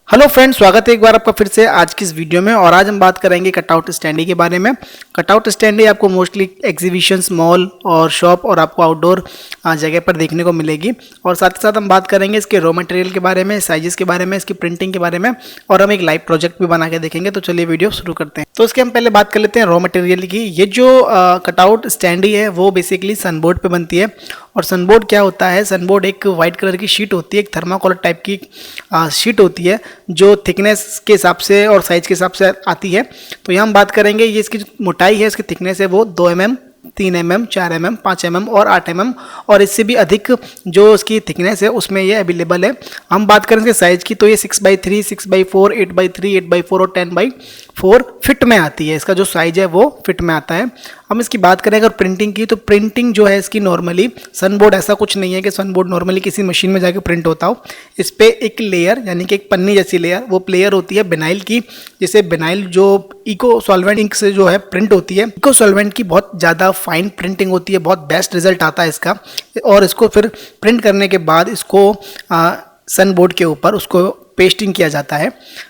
Hello friends, स्वागत है एक बार आपका फिर से आज की इस वीडियो में। और आज हम बात करेंगे कटआउट स्टैंडी के बारे में। कटआउट स्टैंडी आपको मोस्टली एग्जीबिशंस, मॉल और शॉप और आपको आउटडोर जगह पर देखने को मिलेगी। और साथ ही साथ हम बात करेंगे इसके रॉ मटेरियल के बारे में, साइजेस के बारे में, इसकी प्रिंटिंग के बारे में, और हम एक लाइव प्रोजेक्ट भी बना के देखेंगे। तो चलिए वीडियो शुरू करते हैं। तो इसके हम पहले बात कर लेते हैं रॉ मटेरियल की। ये जो कटआउट स्टैंडी है वो बेसिकली सनबोर्ड पे बनती है। और सनबोर्ड क्या होता है? सनबोर्ड एक वाइट कलर की शीट होती है, एक थर्माकोल टाइप की शीट होती है जो थिकनेस के हिसाब से और साइज के हिसाब से आती है। तो यहाँ हम बात करेंगे ये इसकी जो मोटाई है, इसकी थिकनेस है वो 2 mm, 3 mm, 4 mm, 5 mm और 8 mm, और इससे भी अधिक जो इसकी थिकनेस है उसमें ये अवेलेबल है। हम बात करें इसके साइज़ की तो ये 6x3, 6x4, 8x3, 8x4 और 10x4 फिट में आती है। इसका जो साइज है वो फिट में आता है। हम इसकी बात करें अगर प्रिंटिंग की, तो प्रिंटिंग जो है इसकी नॉर्मली सनबोर्ड ऐसा कुछ नहीं है कि सनबोर्ड नॉर्मली किसी मशीन में जाके प्रिंट होता हो। इस पर एक लेयर यानी कि एक पन्नी जैसी लेयर, वो लेयर होती है बिनाइल की। जैसे बिनाइल जो इको सॉल्वेंट इंक से जो है प्रिंट होती है, इको सॉल्वेंट की बहुत ज़्यादा फाइन प्रिंटिंग होती है, बहुत बेस्ट रिजल्ट आता है इसका। और इसको फिर प्रिंट करने के बाद इसको सनबोर्ड के ऊपर उसको पेस्टिंग किया जाता है,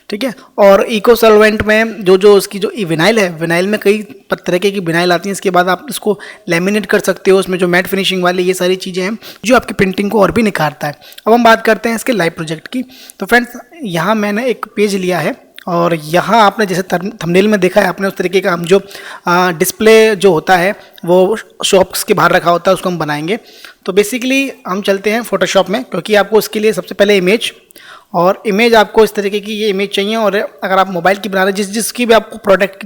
ठीक है। और इको सॉल्वेंट में जो इसकी जो विनाइल है, विनाइल में कई तरीके की विनाइल आती है। इसके बाद आप इसको लेमिनेट कर सकते हो, उसमें जो मैट फिनिशिंग वाली ये सारी चीज़ें हैं जो आपकी प्रिंटिंग को और भी निखारता है। अब हम बात करते हैं इसके लाइव प्रोजेक्ट की। तो फ्रेंड्स, यहाँ मैंने एक पेज लिया है और यहाँ आपने जैसे थंबनेल में देखा है आपने, उस तरीके का हम जो डिस्प्ले जो होता है वो शॉप्स के बाहर रखा होता है, उसको हम बनाएंगे। तो बेसिकली हम चलते हैं फोटोशॉप में, क्योंकि आपको उसके लिए सबसे पहले इमेज आपको इस तरीके की ये इमेज चाहिए। और अगर आप मोबाइल की बना रहे हैं, जिसकी भी आपको प्रोडक्ट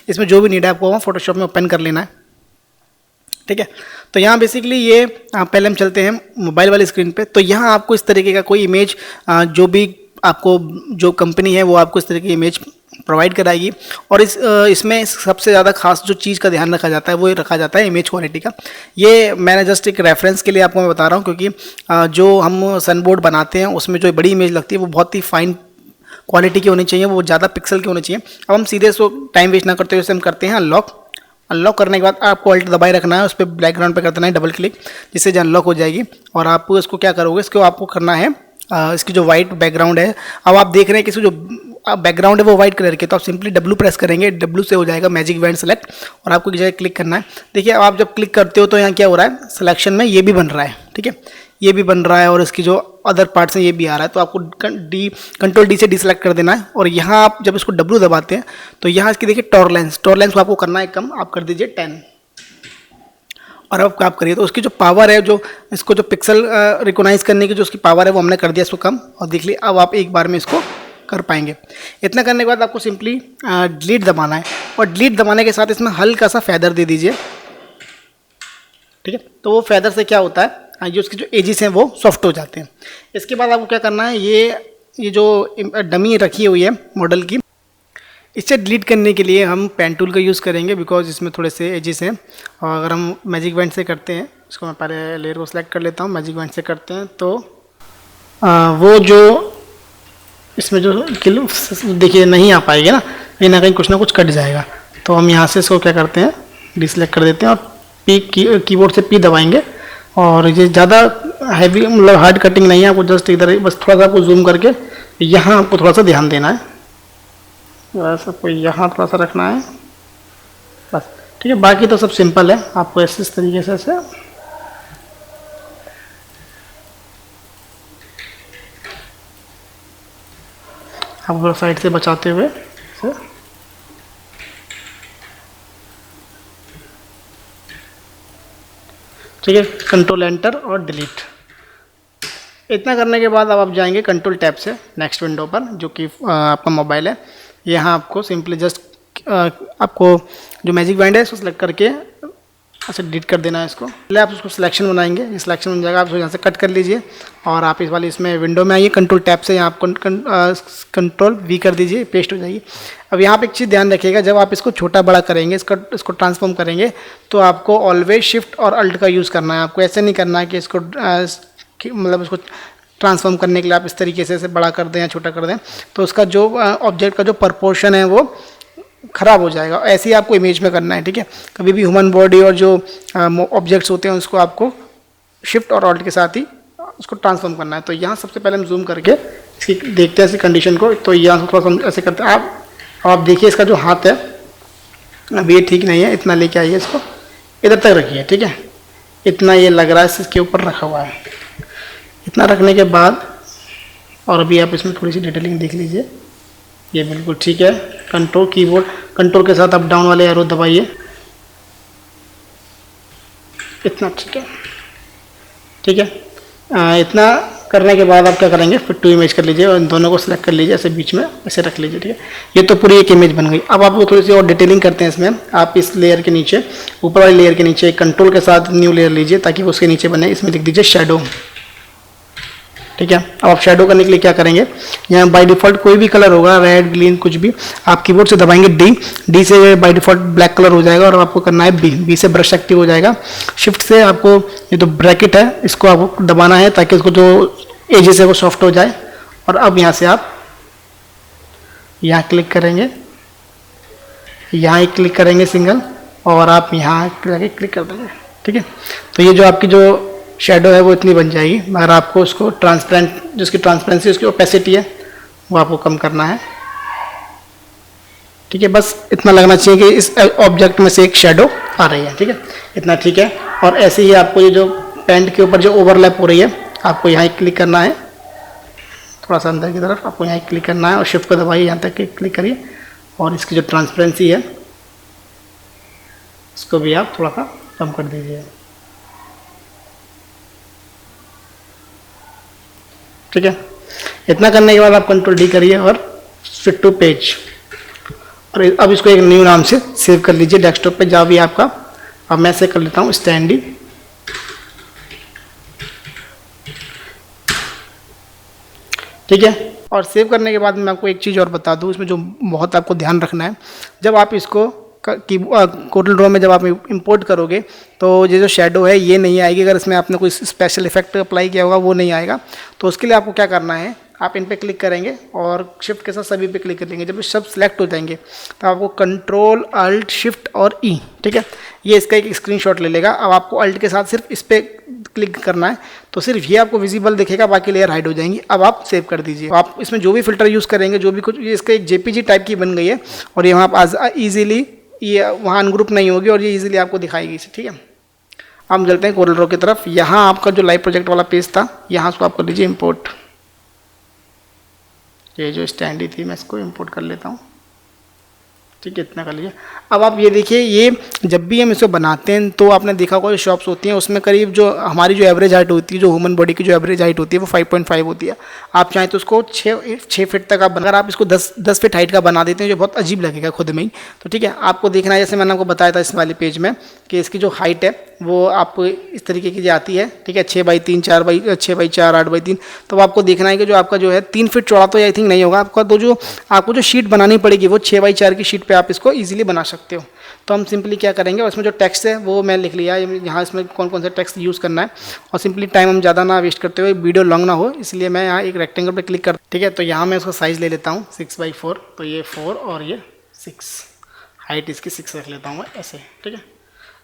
इसमें जो भी नीड है आपको वहाँ फोटोशॉप में ओपन कर लेना है, ठीक है। तो यहाँ बेसिकली ये पहले हम चलते हैं मोबाइल वाली स्क्रीन पे। तो यहाँ आपको इस तरीके का कोई इमेज जो भी आपको जो कंपनी है वो आपको इस तरह की इमेज प्रोवाइड कराएगी। और इसमें सबसे ज़्यादा खास जो चीज़ का ध्यान रखा जाता है वो रखा जाता है इमेज क्वालिटी का। ये मैंने जस्ट एक रेफरेंस के लिए आपको मैं बता रहा हूँ, क्योंकि जो हम सनबोर्ड बनाते हैं उसमें जो बड़ी इमेज लगती है वो बहुत ही फाइन क्वालिटी की होनी चाहिए, वो ज़्यादा पिक्सल की होनी चाहिए। अब हम सीधे इसको टाइम वेस्ट ना करते हुए हम करते हैं अनलॉक करने के बाद आपको अल्ट दबाए रखना है, उस पर बैकग्राउंड पे कर देना है डबल क्लिक, जिससे जो अनलॉक हो जाएगी। और आप इसको क्या करोगे, इसको आपको करना है इसकी जो वाइट बैकग्राउंड है, अब आप देख रहे हैं कि इसकी जो बैकग्राउंड है वो वाइट कलर की, तो आप सिंपली W प्रेस करेंगे, W से हो जाएगा मैजिक बैंड सेलेक्ट, और आपको एक जगह क्लिक करना है। देखिए अब आप जब क्लिक करते हो तो यहाँ क्या हो रहा है, सिलेक्शन में ये भी बन रहा है, ठीक है, ये भी बन रहा है और इसकी जो अदर पार्ट्स हैं ये भी आ रहा है। तो आपको कंट्रोल D से डिसलेक्ट कर देना है। और यहाँ आप जब इसको W दबाते हैं तो यहाँ इसकी देखिए टॉलरेंस को आपको करना है कम, आप कर दीजिए 10। और अब आप करिए तो उसकी जो पावर है, जो इसको जो पिक्सल रिकॉग्नाइज करने की जो उसकी पावर है वो हमने कर दिया इसको कम। और देख लिया, अब आप एक बार में इसको कर पाएंगे। इतना करने के बाद आपको सिंपली डिलीट दबाना है। और डिलीट दबाने के साथ इसमें हल्का सा फेदर दे दीजिए, ठीक है। तो वो फेदर से क्या होता है, जो उसके जो एजेस हैं वो सॉफ्ट हो जाते हैं। इसके बाद आपको क्या करना है, ये जो डमी रखी हुई है मॉडल की, इसे डिलीट करने के लिए हम पेन टूल का यूज़ करेंगे, बिकॉज इसमें थोड़े से एजेस हैं। और अगर हम मैजिक बैंड से करते हैं, इसको मैं पहले लेयर को सिलेक्ट कर लेता हूँ, मैजिक बैंड से करते हैं तो वो जो इसमें जो देखिए नहीं आ पाएगी ना, कहीं ना कहीं कुछ ना कुछ कट जाएगा। तो हम यहाँ से इसको क्या करते हैं, डिसलेक्ट कर देते हैं और कीबोर्ड से P दबाएंगे। और ये ज़्यादा हैवी मतलब हार्ड कटिंग नहीं है, आपको जस्ट इधर बस थोड़ा सा आपको जूम करके यहाँ आपको थोड़ा सा ध्यान देना है, बस आपको यहाँ थोड़ा सा रखना है बस, ठीक है। बाकी तो सब सिंपल है, आपको इस तरीके से ऐसे आप साइड से बचाते हुए से ठीक है, कंट्रोल एंटर और डिलीट। इतना करने के बाद अब आप जाएंगे कंट्रोल टैब से नेक्स्ट विंडो पर, जो कि आपका मोबाइल है। यहाँ आपको सिंपली जस्ट आपको जो मैजिक बैंड है उसको सेलेक्ट करके अच्छा डिलीट कर देना है इसको। पहले आप उसको सिलेक्शन बनाएंगे, ये सिलेक्शन बन जाएगा, आप यहाँ से कट कर लीजिए और आप इस वाली इसमें विंडो में आइए, कंट्रोल टैब से यहाँ आप कंट्रोल V कर दीजिए, पेस्ट हो जाएगी। अब यहाँ पे एक चीज़ ध्यान रखिएगा, जब आप इसको छोटा बड़ा करेंगे, इसको ट्रांसफॉर्म करेंगे, तो आपको ऑलवेज शिफ्ट और अल्ट का यूज़ करना है। आपको ऐसे नहीं करना है कि इसको मतलब इसको ट्रांसफॉर्म करने के लिए आप इस तरीके से बड़ा कर दें या छोटा कर दें, तो उसका जो ऑब्जेक्ट का जो प्रपोर्शन है वो ख़राब हो जाएगा। ऐसे ही आपको इमेज में करना है, ठीक है। कभी भी ह्यूमन बॉडी और जो ऑब्जेक्ट्स होते हैं उसको आपको शिफ्ट और ऑल्ट के साथ ही उसको ट्रांसफॉर्म करना है। तो यहाँ सबसे पहले हम जूम करके इसकी देखते हैं इस कंडीशन को। तो यहाँ से थोड़ा सा ऐसे करते हैं आप देखिए इसका जो हाथ है अब ये ठीक नहीं है, इतना लेके आइए, इसको इधर तक रखिए, ठीक है। इतना ये लग रहा है इसके ऊपर रखा हुआ है। इतना रखने के बाद और अभी आप इसमें थोड़ी सी डिटेलिंग देख लीजिए, ये बिल्कुल ठीक है। कंट्रोल कीबोर्ड कंट्रोल के साथ अप डाउन वाले एरो दबाइए, इतना ठीक है, ठीक है। इतना करने के बाद आप क्या करेंगे, फिर टू इमेज कर लीजिए और इन दोनों को सिलेक्ट कर लीजिए, ऐसे बीच में ऐसे रख लीजिए, ठीक है। ये तो पूरी एक इमेज बन गई। अब आपको थोड़ी सी और डिटेलिंग करते हैं इसमें। आप इस लेयर के नीचे, ऊपर वाली लेयर के नीचे कंट्रोल के साथ न्यू लेयर लीजिए ताकि वो उसके नीचे बने। इसमें लिख दीजिए शेडो, ठीक है। अब आप शेडो करने के लिए क्या करेंगे, यहाँ बाय डिफॉल्ट कोई भी कलर होगा, रेड ग्रीन कुछ भी, आप कीबोर्ड से दबाएंगे डी से बाय डिफॉल्ट ब्लैक कलर हो जाएगा। और आपको करना है बी से ब्रश एक्टिव हो जाएगा। शिफ्ट से आपको ये तो ब्रैकेट है इसको आपको दबाना है ताकि उसको जो एजेस है वो सॉफ्ट हो जाए। और अब यहाँ से आप यहाँ क्लिक करेंगे, यहाँ एक क्लिक करेंगे सिंगल, और आप यहाँ क्लिक कर देंगे, ठीक है। तो ये जो आपकी जो शेडो है वो इतनी बन जाएगी। मगर आपको उसको ट्रांसपेरेंट, जिसकी ट्रांसपेरेंसी उसकी ओपेसिटी है वो आपको कम करना है, ठीक है। बस इतना लगना चाहिए कि इस ऑब्जेक्ट में से एक शेडो आ रही है, ठीक है, इतना ठीक है। और ऐसे ही आपको ये जो पेंट के ऊपर जो ओवरलैप हो रही है आपको यहाँ क्लिक करना है, थोड़ा सा अंदर की तरफ आपको यहाँ क्लिक करना है और शिफ्ट को दबाइए, यहाँ तक क्लिक करिए। और इसकी जो ट्रांसपेरेंसी है इसको भी आप थोड़ा सा कम कर दीजिए, ठीक है। इतना करने के बाद आप कंट्रोल डी करिए और फिट टू पेज, और अब इसको एक न्यू नाम से सेव कर लीजिए डेस्कटॉप पे, जहाँ भी आपका। अब मैं से कर लेता हूँ स्टैंडी, ठीक है। और सेव करने के बाद मैं आपको एक चीज़ और बता दूँ, इसमें जो बहुत आपको ध्यान रखना है, जब आप इसको कोरल ड्रॉ में जब आप इंपोर्ट करोगे तो ये जो शेडो है ये नहीं आएगी। अगर इसमें आपने कोई स्पेशल इफेक्ट अप्लाई किया होगा वो नहीं आएगा। तो उसके लिए आपको क्या करना है, आप इन पे क्लिक करेंगे और शिफ्ट के साथ सभी पे क्लिक कर लेंगे। जब ये सब सिलेक्ट हो जाएंगे तो आपको कंट्रोल अल्ट शिफ्ट और ई, ठीक है, ये इसका एक स्क्रीनशॉट ले लेगा। अब आपको अल्ट के साथ सिर्फ इस पर क्लिक करना है तो सिर्फ ये आपको विजिबल दिखेगा, बाकी लेयर हाइड हो जाएंगी। अब आप सेव कर दीजिए। आप इसमें जो भी फिल्टर यूज़ करेंगे, जो भी कुछ, ये इसका एक जेपीजी टाइप की बन गई है और ये वहाँ आप ईजिली ये वहाँ अनग्रुप नहीं होगी और ये इजीली आपको दिखाएगी, ठीक है। हम चलते हैं कोरल ड्रॉ की तरफ। यहाँ आपका जो लाइव प्रोजेक्ट वाला पेज था, यहाँ उसको आप कर लीजिए इंपोर्ट। ये जो स्टैंडी थी मैं इसको इंपोर्ट कर लेता हूँ, ठीक है, इतना कर लीजिए। अब आप ये देखिए, ये जब भी हम इसको बनाते हैं तो आपने देखा होगा जो शॉप्स होती हैं उसमें करीब जो हमारी जो एवरेज हाइट होती है, जो ह्यूमन बॉडी की जो एवरेज हाइट होती है वो 5.5 होती है। आप चाहें तो उसको 6 फीट तक आप, अगर आप इसको 10 फीट हाइट का बना देते हैं जो बहुत अजीब लगेगा खुद में ही। तो ठीक है, आपको देखना है, जैसे मैंने आपको बताया था इस वाले पेज में कि इसकी जो हाइट है वो आपको इस तरीके की आती है, ठीक है, 6x3, 6x4, 8x3। तो आपको देखना है कि जो आपका जो है 3 फीट चौड़ा तो आई थिंक नहीं होगा आपका, तो जो आपको जो शीट बनानी पड़ेगी वो 6x4 की शीट पे आप इसको इजीली बना सकते हो। तो हम सिंपली क्या करेंगे, और इसमें जो टेक्स्ट है वो मैं लिख लिया यहाँ, इसमें कौन कौन सा टेक्स्ट यूज़ करना है। और सिंपली टाइम हम ज़्यादा ना वेस्ट करते हुए, वीडियो लॉन्ग ना हो, इसलिए मैं यहाँ एक रेक्टेंगल पे क्लिक कर, ठीक है। तो यहाँ मैं उसका साइज़ ले लेता हूँ 6x4, तो ये 4 और ये 6, हाइट इसकी 6 रख लेता हूँ मैं ऐसे, ठीक है।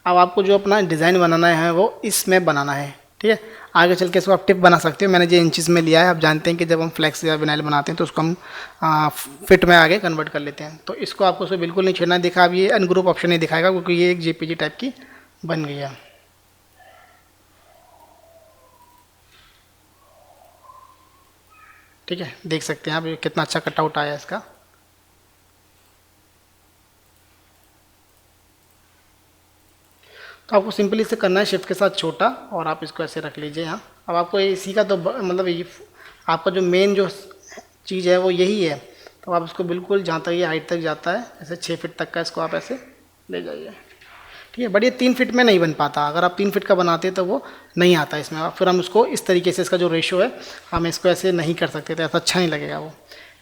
अब आपको जो अपना डिज़ाइन बनाना है वो इसमें बनाना है, ठीक है। आगे चल के इसको आप टिप बना सकते हो। मैंने जो इंचेस में लिया है, आप जानते हैं कि जब हम फ्लेक्स या विनाइल बनाते हैं तो उसको हम फिट में आगे कन्वर्ट कर लेते हैं। तो इसको आपको उसको बिल्कुल नहीं छेड़ना। देखा, अब ये अनग्रुप ऑप्शन नहीं दिखाएगा क्योंकि ये एक जेपीजी टाइप की बन गई है, ठीक है। देख सकते हैं आप ये कितना अच्छा कटआउट आया इसका। तो आपको सिंपली इसे करना है शिफ्ट के साथ छोटा, और आप इसको ऐसे रख लीजिए यहाँ। अब आपको इसी का तो मतलब ये आपका जो मेन जो चीज़ है वो यही है। तो आप इसको बिल्कुल जहाँ तक ये हाइट तक जाता है, ऐसे 6 फीट तक का इसको आप ऐसे ले जाइए, ठीक है। बट ये 3 फीट में नहीं बन पाता। अगर आप 3 फीट का बनाते तो वो नहीं आता इसमें। फिर हम उसको इस तरीके से, इसका जो रेशो है हम इसको ऐसे नहीं कर सकते थे, ऐसा अच्छा नहीं लगेगा वो,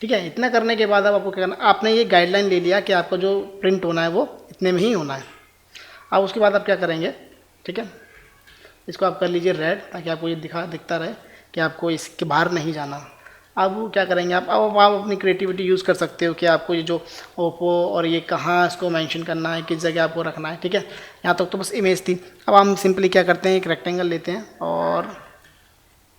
ठीक है। इतना करने के बाद अब आपको क्या करना, आपने ये गाइडलाइन ले लिया कि आपका जो प्रिंट होना है वो इतने में ही होना है। अब उसके बाद आप क्या करेंगे, ठीक है, इसको आप कर लीजिए रेड, ताकि आपको ये दिखता रहे कि आपको इसके बाहर नहीं जाना। अब क्या करेंगे आप, अब आप अपनी क्रिएटिविटी यूज़ कर सकते हो कि आपको ये जो ओप्पो और ये कहाँ इसको मेंशन करना है, किस जगह आपको रखना है, ठीक है। यहाँ तक तो बस इमेज थी। अब हम सिंपली क्या करते हैं, एक रेक्टेंगल लेते हैं और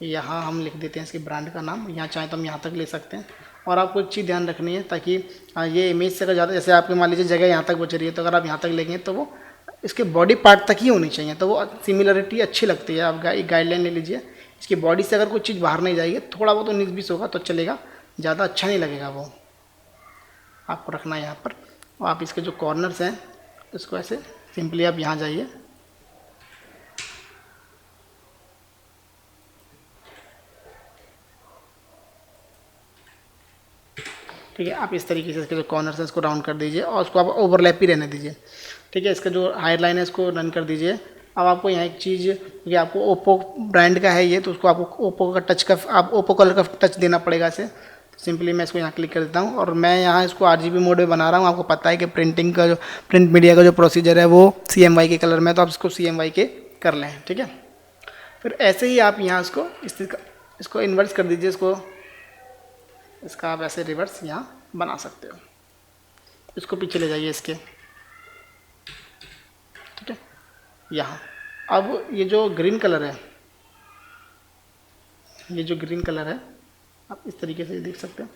यहाँ हम लिख देते हैं इसके ब्रांड का नाम, यहाँ चाहें तो हम यहाँ तक ले सकते हैं। और आपको एक चीज़ ध्यान रखनी है ताकि ये इमेज से अगर ज़्यादा, जैसे आपके मान लीजिए जगह यहाँ तक बच रही है, तो अगर आप यहाँ तक लेंगे तो वो इसके बॉडी पार्ट तक ही होनी चाहिए, तो वो सिमिलरिटी अच्छी लगती है। आप एक गाइडलाइन ले लीजिए, इसकी बॉडी से अगर कोई चीज़ बाहर नहीं जाएगी, थोड़ा बहुत 19-20 होगा तो चलेगा, ज़्यादा अच्छा नहीं लगेगा वो। आपको रखना है यहाँ पर। और आप इसके जो कॉर्नर्स हैं इसको ऐसे सिंपली आप यहाँ जाइए, ठीक है। आप इस तरीके से इसके जो कॉर्नर्स हैं इसको राउंड कर दीजिए और उसको आप ओवरलैप ही रहने दीजिए, ठीक है। इसका जो हायर लाइन है इसको रन कर दीजिए। अब आपको यहाँ एक चीज़, क्योंकि आपको ओप्पो ब्रांड का है ये, तो उसको आपको ओप्पो का टच का, आप ओप्पो कलर का टच देना पड़ेगा इसे। तो सिंपली मैं इसको यहाँ क्लिक कर देता हूँ और मैं यहाँ इसको RGB मोड में बना रहा हूँ। आपको पता है कि प्रिंटिंग का जो प्रिंट मीडिया का जो प्रोसीजर है वो CMYK के कलर में है, तो आप इसको CMYK कर लें, ठीक है। फिर ऐसे ही आप यहाँ इसको इन्वर्स कर दीजिए, इसका आप ऐसे रिवर्स यहाँ बना सकते हो। इसको पीछे ले जाइए इसके, ठीक है। यहाँ अब ये जो ग्रीन कलर है, आप इस तरीके से देख सकते हैं।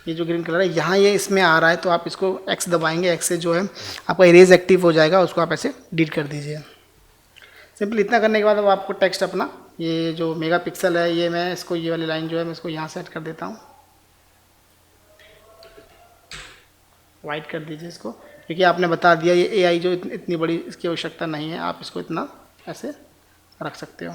ये जो ग्रीन कलर है यहाँ ये इसमें आ रहा है, तो आप इसको X दबाएंगे, X से जो है आपका इरेज एक्टिव हो जाएगा, उसको आप ऐसे डिलीट कर दीजिए। सिंपल इतना करने के बाद अब आपको टेक्स्ट अपना ये जो मेगापिक्सल है, ये मैं इसको, ये वाली लाइन जो है मैं इसको यहाँ सेट कर देता हूँ, वाइट कर दीजिए इसको, क्योंकि आपने बता दिया ये AI जो इतनी बड़ी इसकी आवश्यकता नहीं है, आप इसको इतना ऐसे रख सकते हो।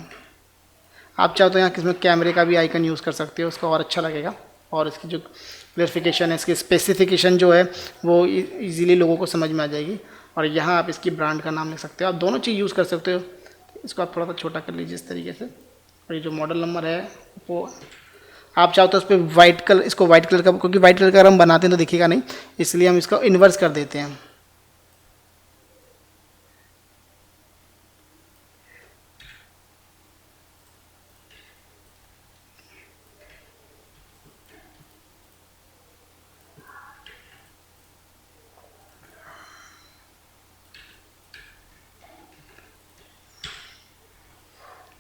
आप चाहो तो यहाँ किसमें कैमरे का भी आइकन यूज़ कर सकते हो, उसका और अच्छा लगेगा। और इसकी जो क्लियरिफिकेशन है, इसकी स्पेसिफिकेशन जो है वो इजीली लोगों को समझ में आ जाएगी। और यहाँ आप इसकी ब्रांड का नाम लिख सकते हो, आप दोनों चीज़ यूज़ कर सकते हो। इसको आप थोड़ा सा छोटा कर लीजिए इस तरीके से। और ये जो मॉडल नंबर है वो आप चाहो तो उस पर वाइट कलर, इसको वाइट कलर का, क्योंकि वाइट कलर का हम बनाते हैं तो दिखेगा नहीं, इसलिए हम इसको इन्वर्स कर देते हैं।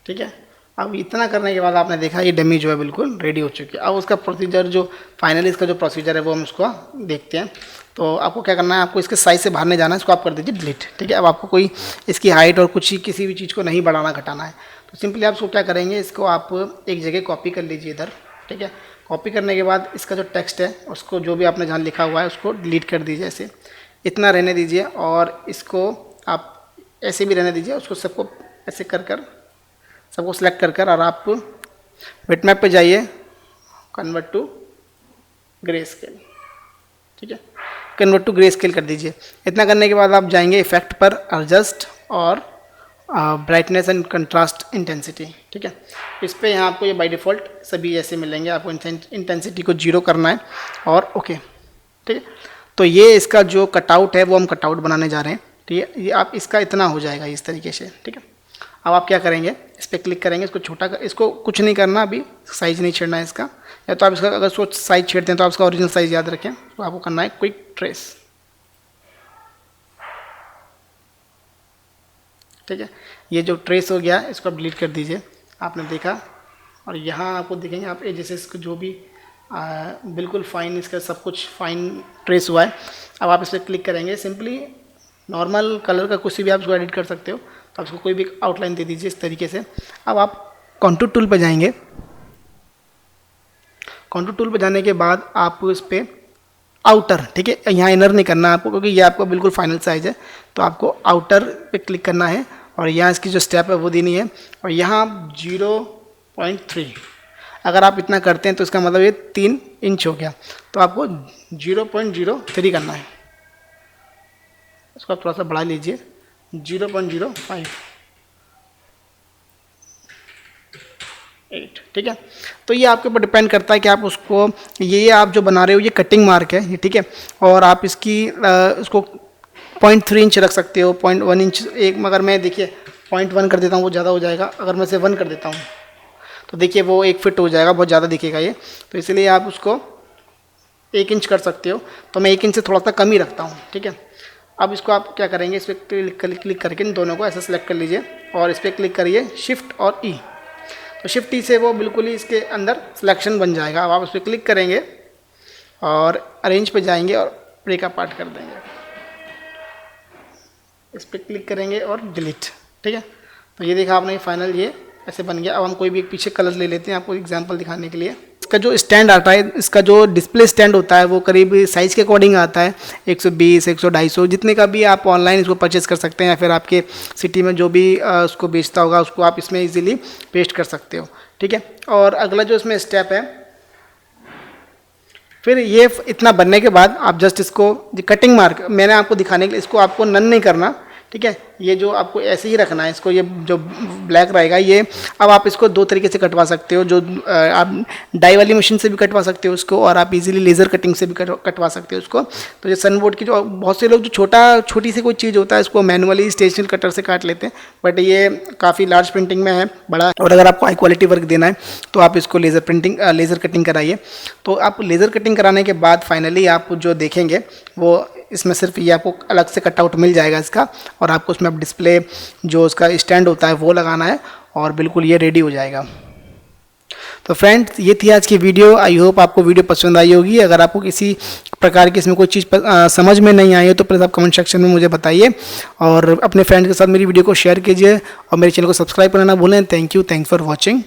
ठीक है। अब इतना करने के बाद आपने देखा ये डमी जो है बिल्कुल रेडी हो चुकी है। अब उसका प्रोसीजर जो फाइनली इसका जो प्रोसीजर है वो हम उसको देखते हैं। तो आपको क्या करना है, आपको इसके साइज़ से बाहर नहीं जाना है, इसको आप कर दीजिए डिलीट, ठीक है। अब आपको कोई इसकी हाइट और कुछ किसी भी चीज़ को नहीं बढ़ाना घटाना है, तो सिंपली आप इसको क्या करेंगे, इसको आप एक जगह कॉपी कर लीजिए इधर, ठीक है। कॉपी करने के बाद इसका जो टेक्स्ट है उसको, जो भी आपने जहाँ लिखा हुआ है उसको डिलीट कर दीजिए, ऐसे इतना रहने दीजिए। और इसको आप ऐसे भी रहने दीजिए, उसको सबको ऐसे कर सबको सिलेक्ट कर और आप बिटमैप पे जाइए, कन्वर्ट टू ग्रे स्केल, ठीक है। कन्वर्ट टू ग्रे स्केल कर दीजिए। इतना करने के बाद आप जाएंगे इफेक्ट पर, एडजस्ट और ब्राइटनेस एंड कंट्रास्ट इंटेंसिटी, ठीक है। इस पर यहाँ आपको ये बाय डिफ़ॉल्ट सभी ऐसे मिलेंगे, आपको इंटेंसिटी को 0 करना है और ओके, ठीक है। तो ये इसका जो कटआउट है वो हम कटआउट बनाने जा रहे हैं, ठीक है। ये आप इसका इतना हो जाएगा इस तरीके से, ठीक है। अब आप क्या करेंगे, इस पर क्लिक करेंगे, इसको छोटा इसको कुछ नहीं करना, अभी साइज़ नहीं छेड़ना है इसका, या तो आप इसका अगर सोच साइज़ छेड़ते हैं तो आप इसका ओरिजिनल साइज़ याद रखें, तो आपको करना है क्विक ट्रेस, ठीक है। ये जो ट्रेस हो गया इसको आप डिलीट कर दीजिए, आपने देखा। और यहाँ आपको देखेंगे आप जैसे इसको जो भी बिल्कुल फाइन, इसका सब कुछ फाइन ट्रेस हुआ है। अब आप इस पर क्लिक करेंगे, सिंपली नॉर्मल कलर का कुछ भी आप इसको एडिट कर सकते हो, तो आप इसको कोई भी आउटलाइन दे दीजिए इस तरीके से। अब आप कॉन्टूर टूल पर जाएंगे, कॉन्टूर टूल पर जाने के बाद आप इस पर आउटर, ठीक है, यहाँ इनर नहीं करना आपको, क्योंकि ये आपका बिल्कुल फाइनल साइज़ है, तो आपको आउटर पे क्लिक करना है और यहाँ इसकी जो स्टेप है वो देनी है। और यहाँ 0.3 अगर आप इतना करते हैं तो इसका मतलब ये 3 इंच हो गया, तो आपको 0.03 करना है। इसको आप थोड़ा सा बढ़ा लीजिए, 0.05, 8, ठीक है। तो ये आपके ऊपर डिपेंड करता है कि आप उसको, ये आप जो बना रहे हो ये कटिंग मार्क है ये, ठीक है। और आप इसकी उसको 0.3 इंच रख सकते हो, 0.1 इंच एक, मगर मैं देखिए 0.1 कर देता हूँ, वो ज़्यादा हो जाएगा। अगर मैं से 1 कर देता हूँ तो देखिए वो 1 फिट हो जाएगा, बहुत ज़्यादा दिखेगा ये, तो इसलिए आप उसको 1 इंच कर सकते हो, तो मैं 1 इंच से थोड़ा सा कम ही रखता हूँ, ठीक है। अब इसको आप क्या करेंगे, इस पर क्लिक करके इन दोनों को ऐसे सेलेक्ट कर लीजिए और इस पर क्लिक करिए शिफ्ट और ई, तो शिफ्ट ई से वो बिल्कुल ही इसके अंदर सिलेक्शन बन जाएगा। अब आप उस पर क्लिक करेंगे और अरेंज पे जाएंगे और ब्रेक अपार्ट कर देंगे, इस पर क्लिक करेंगे और डिलीट। ठीक है, तो ये देखा आपने फाइनल ये ऐसे बन गया। अब हम कोई भी एक पीछे कलर ले लेते हैं आपको एग्जांपल दिखाने के लिए। इसका जो स्टैंड आता है, इसका जो डिस्प्ले स्टैंड होता है वो करीब साइज़ के अकॉर्डिंग आता है, 120, 100, 250 जितने का भी आप ऑनलाइन इसको परचेस कर सकते हैं, या फिर आपके सिटी में जो भी उसको बेचता होगा उसको आप इसमें ईजिली पेस्ट कर सकते हो। ठीक है, और अगला जो इसमें स्टेप है, फिर ये इतना बनने के बाद आप जस्ट इसको कटिंग मार्क मैंने आपको दिखाने के लिए इसको आपको नन नहीं करना। ठीक है, ये जो आपको ऐसे ही रखना है इसको, ये जो ब्लैक रहेगा ये। अब आप इसको दो तरीके से कटवा सकते हो, जो आप डाई वाली मशीन से भी कटवा सकते हो उसको, और आप इजीली लेज़र कटिंग से भी कटवा सकते हो उसको। तो ये सनबोर्ड की जो बहुत से लोग जो छोटी सी कोई चीज़ होता है इसको मैनुअली स्टेशनरी कटर से काट लेते हैं, बट ये काफ़ी लार्ज प्रिंटिंग में है, बड़ा। और अगर आपको हाई क्वालिटी वर्क देना है तो आप इसको लेज़र कटिंग कराइए। तो आप लेज़र कटिंग कराने के बाद फाइनली आप जो देखेंगे वो इसमें सिर्फ ये आपको अलग से कटआउट मिल जाएगा इसका, और आपको उसमें अब डिस्प्ले जो उसका स्टैंड होता है वो लगाना है और बिल्कुल ये रेडी हो जाएगा। तो फ्रेंड्स, ये थी आज की वीडियो। आई होप आपको वीडियो पसंद आई होगी। अगर आपको किसी प्रकार की इसमें कोई चीज़ समझ में नहीं आई हो तो प्लीज़ आप कमेंट सेक्शन में मुझे बताइए, और अपने फ्रेंड के साथ मेरी वीडियो को शेयर कीजिए, और मेरे चैनल को सब्सक्राइब करना ना भूलें। Thank you, thanks for watching.